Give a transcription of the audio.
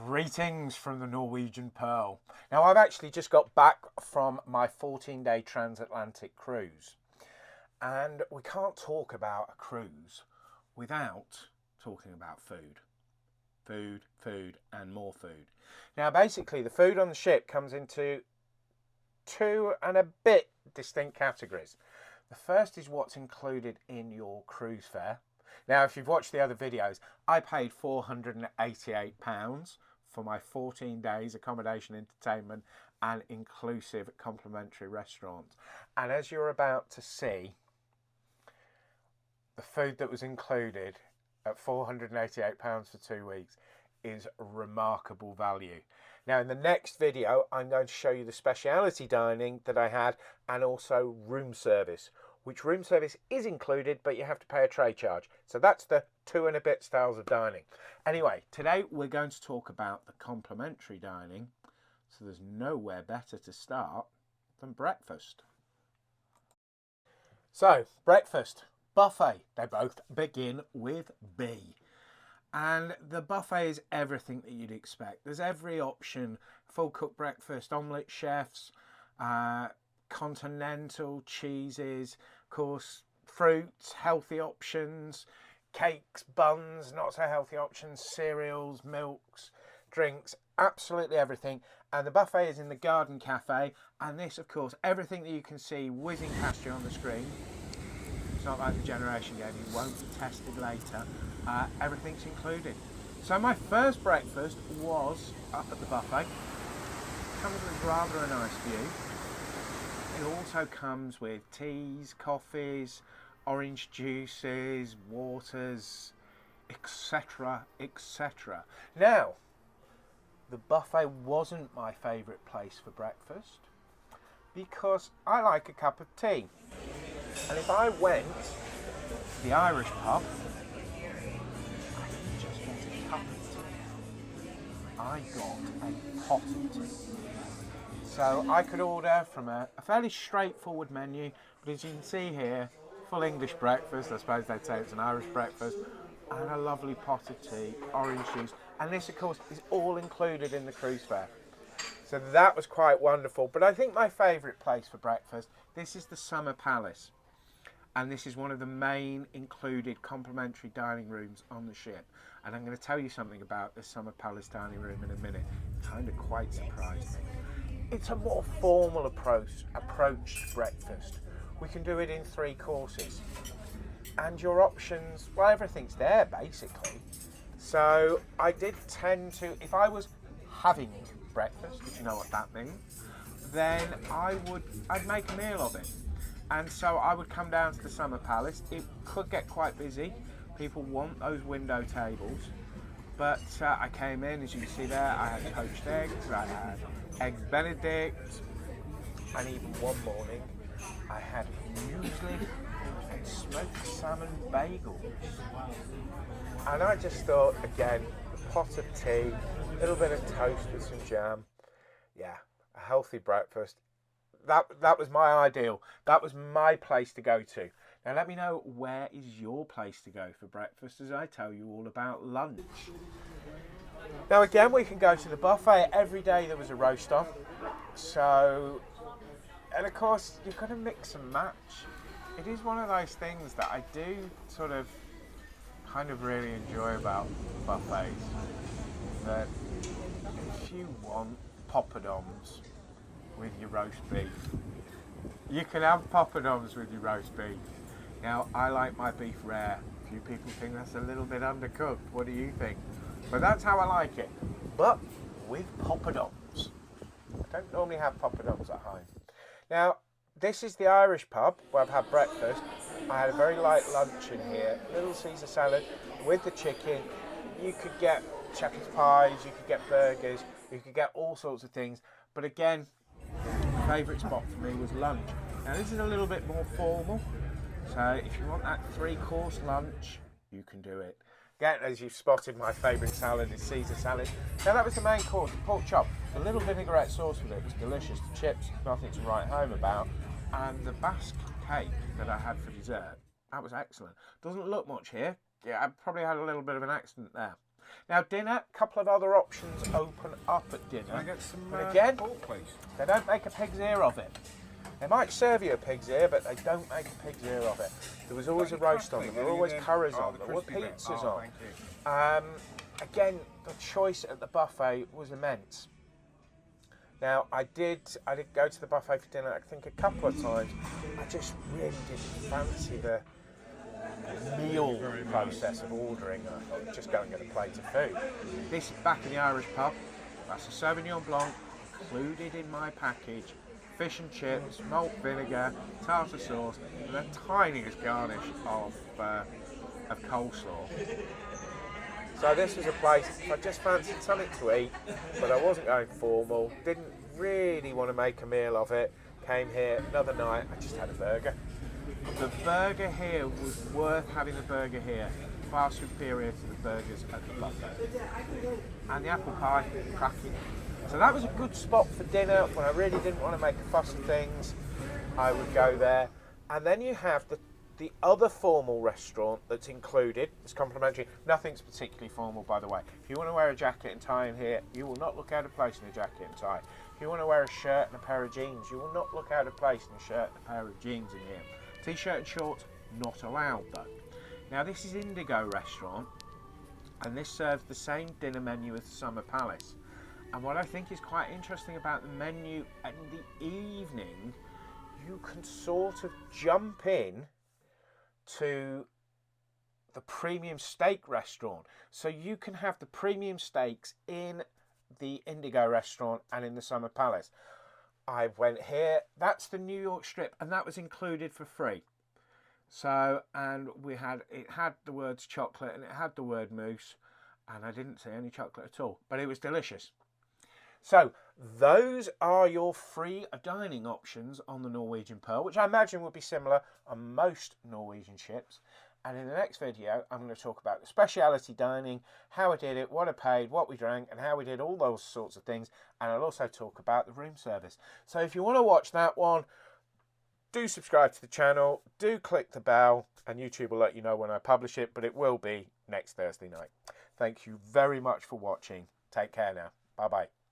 Greetings from the Norwegian Pearl. Now, I've actually just got back from my 14-day transatlantic cruise, and we can't talk about a cruise without talking about food. Food, and more food. Now, basically, the food on the ship comes into two and a bit distinct categories. The first is what's included in your cruise fare. Now, if you've watched the other videos, I paid £488 for my 14 days accommodation, entertainment and inclusive complimentary restaurants. And as you're about to see, the food that was included at £488 for 2 weeks is remarkable value. Now, in the next video, I'm going to show you the speciality dining that I had and also room service, which room service is included, but you have to pay a tray charge. So that's the 2 and a bit styles of dining. Anyway, today we're going to talk about the complimentary dining. So there's nowhere better to start than breakfast. So, breakfast, buffet, they both begin with B. And the buffet is everything that you'd expect. There's every option: full cooked breakfast, omelette chefs, continental cheeses, of course, fruits, healthy options, cakes, buns, not so healthy options, cereals, milks, drinks, absolutely everything. And the buffet is in the Garden Cafe, and this, of course, everything that you can see whizzing past you on the screen. It's not like the generation game, it won't be tested later. Everything's included. So my first breakfast was up at the buffet. Comes with rather a nice view. It also comes with teas, coffees, orange juices, waters, etc, etc. Now, the buffet wasn't my favourite place for breakfast because I like a cup of tea. And if I went to the Irish pub, I didn't just get a cup of tea, I got a pot of tea. So I could order from a fairly straightforward menu, but as you can see here, full English breakfast, I suppose they'd say it's an Irish breakfast, and a lovely pot of tea, orange juice, and this of course is all included in the cruise fare. So that was quite wonderful, but I think my favourite place for breakfast, this is the Summer Palace. And this is one of the main included complimentary dining rooms on the ship. And I'm going to tell you something about the Summer Palace dining room in a minute. It kind of quite surprised me. It's a more formal approach to breakfast. We can do it in 3 courses. And your options, well, everything's there basically. So I did tend to, if I was having breakfast, if you know what that means, then I'd make a meal of it. And so I would come down to the Summer Palace. It could get quite busy. People want those window tables. But I came in, as you can see there, I had poached eggs, I had eggs Benedict, and even one morning I had muesli and smoked salmon bagels. And I just thought, again, a pot of tea, a little bit of toast with some jam. Yeah, a healthy breakfast. That was my ideal. That was my place to go to. Now let me know, where is your place to go for breakfast as I tell you all about lunch. Now again, we can go to the buffet. Every day there was a roast on. So, and of course you've got to mix and match. It is one of those things that I do sort of kind of really enjoy about buffets. That if you want poppadoms with your roast beef, you can have poppadoms with your roast beef. Now, I like my beef rare. A few people think that's a little bit undercooked. What do you think? But that's how I like it. But with poppadoms. I don't normally have poppadoms at home. Now, this is the Irish pub where I've had breakfast. I had a very light lunch in here. Little Caesar salad with the chicken. You could get shepherd's pies, you could get burgers, you could get all sorts of things. But again, the favourite spot for me was lunch. Now this is a little bit more formal, so if you want that 3-course lunch, you can do it. Again, as you've spotted, my favourite salad is Caesar salad. Now that was the main course, the pork chop. The little vinaigrette sauce with it was delicious. The chips, nothing to write home about. And the Basque cake that I had for dessert, that was excellent. Doesn't look much here. Yeah, I probably had a little bit of an accident there. Now dinner, a couple of other options open up at dinner. Can I get some but again, pork, please? they don't make a pig's ear of it. They might serve you a pig's ear, but they don't make a pig's ear of it. There was always a roast on them. There were always curries on. There were pizzas on. Thank you. Again, the choice at the buffet was immense. Now, I did go to the buffet for dinner, I think, a couple of times. I just really didn't fancy the meal process of ordering. I thought, just go and get a plate of food. This is back in the Irish pub. That's a Sauvignon Blanc included in my package. Fish and chips, malt vinegar, tartar sauce, and the tiniest garnish of coleslaw. So this was a place I just fancied something to eat, but I wasn't going formal, didn't really want to make a meal of it. Came here another night, I just had a burger. The burger here was worth having the burger here, far superior to the burgers at the buffet. And the apple pie, cracking. So that was a good spot for dinner when I really didn't want to make a fuss of things. I would go there. And then you have the other formal restaurant that's included. It's complimentary. Nothing's particularly formal, by the way. If you want to wear a jacket and tie in here, you will not look out of place in a jacket and tie. If you want to wear a shirt and a pair of jeans, you will not look out of place in a shirt and a pair of jeans in here. T-shirt and shorts, not allowed though. Now this is Indigo restaurant, and this serves the same dinner menu as the Summer Palace. And what I think is quite interesting about the menu in the evening, you can sort of jump in to the premium steak restaurant. So you can have the premium steaks in the Indigo restaurant and in the Summer Palace. I went here, that's the New York strip, and that was included for free. So, and it had the words chocolate and it had the word mousse, and I didn't see any chocolate at all, but it was delicious. So those are your free dining options on the Norwegian Pearl, which I imagine would be similar on most Norwegian ships. And in the next video, I'm going to talk about the speciality dining, how I did it, what I paid, what we drank, and how we did all those sorts of things. And I'll also talk about the room service. So if you want to watch that one, do subscribe to the channel, do click the bell, and YouTube will let you know when I publish it, but it will be next Thursday night. Thank you very much for watching. Take care now. Bye-bye.